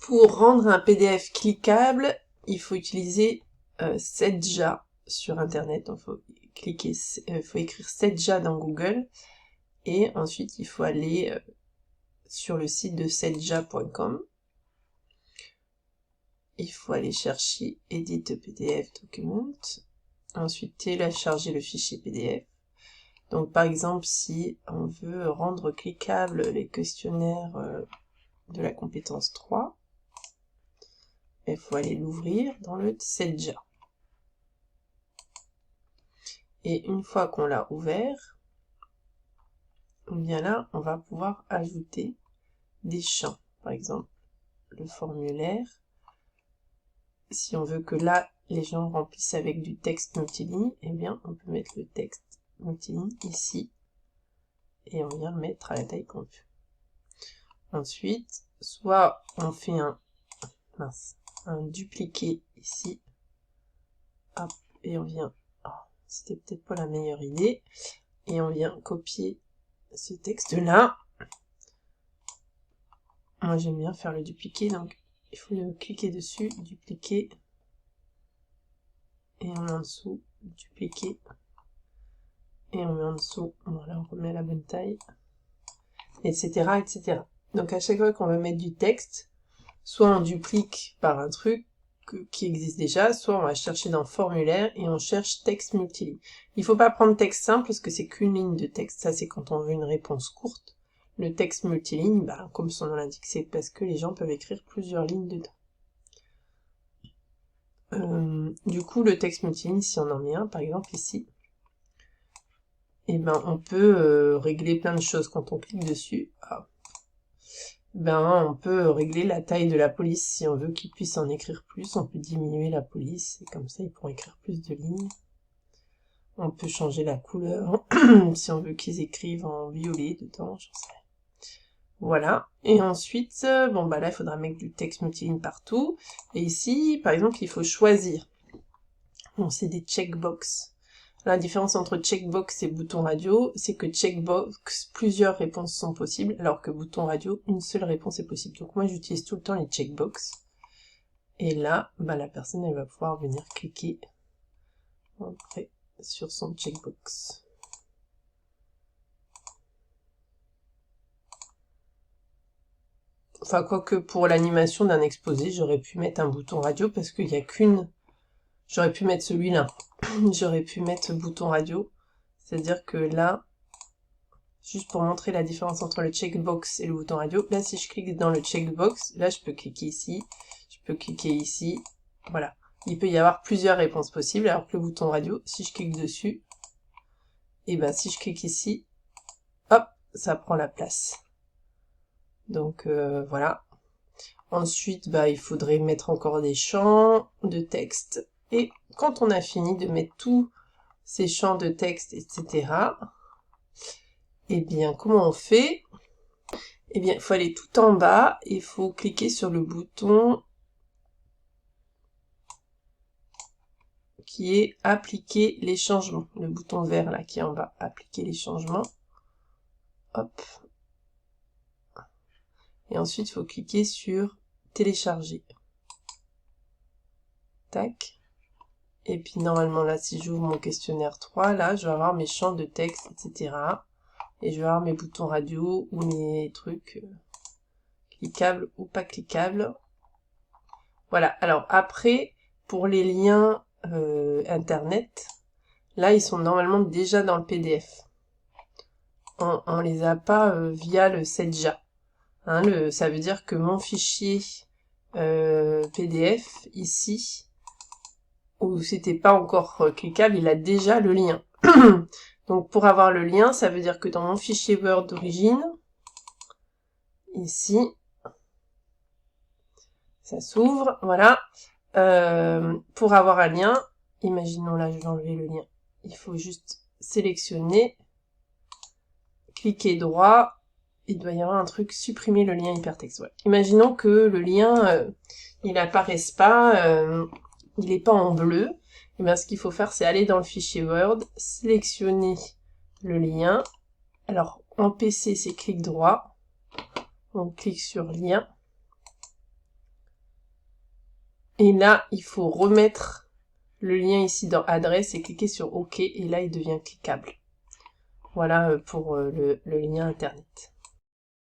Pour rendre un PDF cliquable, il faut utiliser Seja sur internet. Donc faut écrire Seja dans Google et ensuite il faut aller sur le site de seja.com. Il faut aller chercher Edit PDF Document, ensuite télécharger le fichier PDF. Donc par exemple, si on veut rendre cliquables les questionnaires de la compétence 3, il faut aller l'ouvrir dans le Seja. Et une fois qu'on l'a ouvert, bien là, on va pouvoir ajouter des champs. Par exemple, le formulaire. Si on veut que là, les gens remplissent avec du texte multiligne, eh bien, on peut mettre le texte multiligne ici. Et on vient le mettre à la taille qu'on veut. Ensuite, soit on fait un dupliqué ici. Hop, et on vient... Oh, c'était peut-être pas la meilleure idée. Et on vient copier ce texte-là. Moi, j'aime bien faire le dupliqué, donc il faut le cliquer dessus, dupliquer. Et on met en dessous, dupliquer. Et on met en dessous, voilà, on remet la bonne taille. Etc., etc. Donc à chaque fois qu'on veut mettre du texte, soit on duplique par un truc qui existe déjà, soit on va chercher dans formulaire et on cherche texte multiligne. Il faut pas prendre texte simple parce que c'est qu'une ligne de texte, ça c'est quand on veut une réponse courte. Le texte multiligne, bah, comme son nom l'indique, c'est parce que les gens peuvent écrire plusieurs lignes dedans. Du coup, le texte multiligne, si on en met un, par exemple ici, et ben on peut régler plein de choses quand on clique dessus. Ah. Ben on peut régler la taille de la police si on veut qu'ils puissent en écrire plus. On peut diminuer la police et comme ça ils pourront écrire plus de lignes. On peut changer la couleur si on veut qu'ils écrivent en violet dedans, j'en sais rien. Voilà. Et ensuite, bon bah là il faudra mettre du texte multiligne partout. Et ici, par exemple, il faut choisir. Bon, c'est des checkbox. La différence entre checkbox et bouton radio, c'est que checkbox, plusieurs réponses sont possibles, alors que bouton radio, une seule réponse est possible. Donc moi, j'utilise tout le temps les checkbox. Et là, bah, la personne, elle va pouvoir venir cliquer après sur son checkbox. Enfin, quoique pour l'animation d'un exposé, j'aurais pu mettre un bouton radio parce qu'il n'y a qu'une... J'aurais pu mettre celui-là. J'aurais pu mettre bouton radio. C'est-à-dire que là, juste pour montrer la différence entre le checkbox et le bouton radio, là, si je clique dans le checkbox, là, je peux cliquer ici, je peux cliquer ici, voilà. Il peut y avoir plusieurs réponses possibles, alors que le bouton radio, si je clique dessus, et ben si je clique ici, hop, ça prend la place. Donc, voilà. Ensuite, bah, il faudrait mettre encore des champs de texte. Et quand on a fini de mettre tous ces champs de texte, etc., eh bien, comment on fait? Eh bien, il faut aller tout en bas, il faut cliquer sur le bouton qui est appliquer les changements. Le bouton vert là qui est en bas, appliquer les changements. Hop. Et ensuite, il faut cliquer sur télécharger. Tac. Et puis normalement là, si j'ouvre mon questionnaire 3, là, je vais avoir mes champs de texte, etc. Et je vais avoir mes boutons radio ou mes trucs cliquables ou pas cliquables. Voilà. Alors après, pour les liens internet, là, ils sont normalement déjà dans le PDF. On les a pas via le Seja. Hein, ça veut dire que mon fichier PDF, ici, où c'était pas encore cliquable, il a déjà le lien. Donc pour avoir le lien, ça veut dire que dans mon fichier Word d'origine, ici, ça s'ouvre, voilà. Pour avoir un lien, imaginons là, je vais enlever le lien. Il faut juste sélectionner, cliquer droit, il doit y avoir un truc, supprimer le lien hypertexte. Ouais. Imaginons que le lien, il apparaisse pas, il est pas en bleu. Et bien ce qu'il faut faire, c'est aller dans le fichier Word, sélectionner le lien. Alors, en PC, c'est clic droit. On clique sur lien. Et là, il faut remettre le lien ici dans adresse et cliquer sur OK, et là il devient cliquable. Voilà pour le lien internet.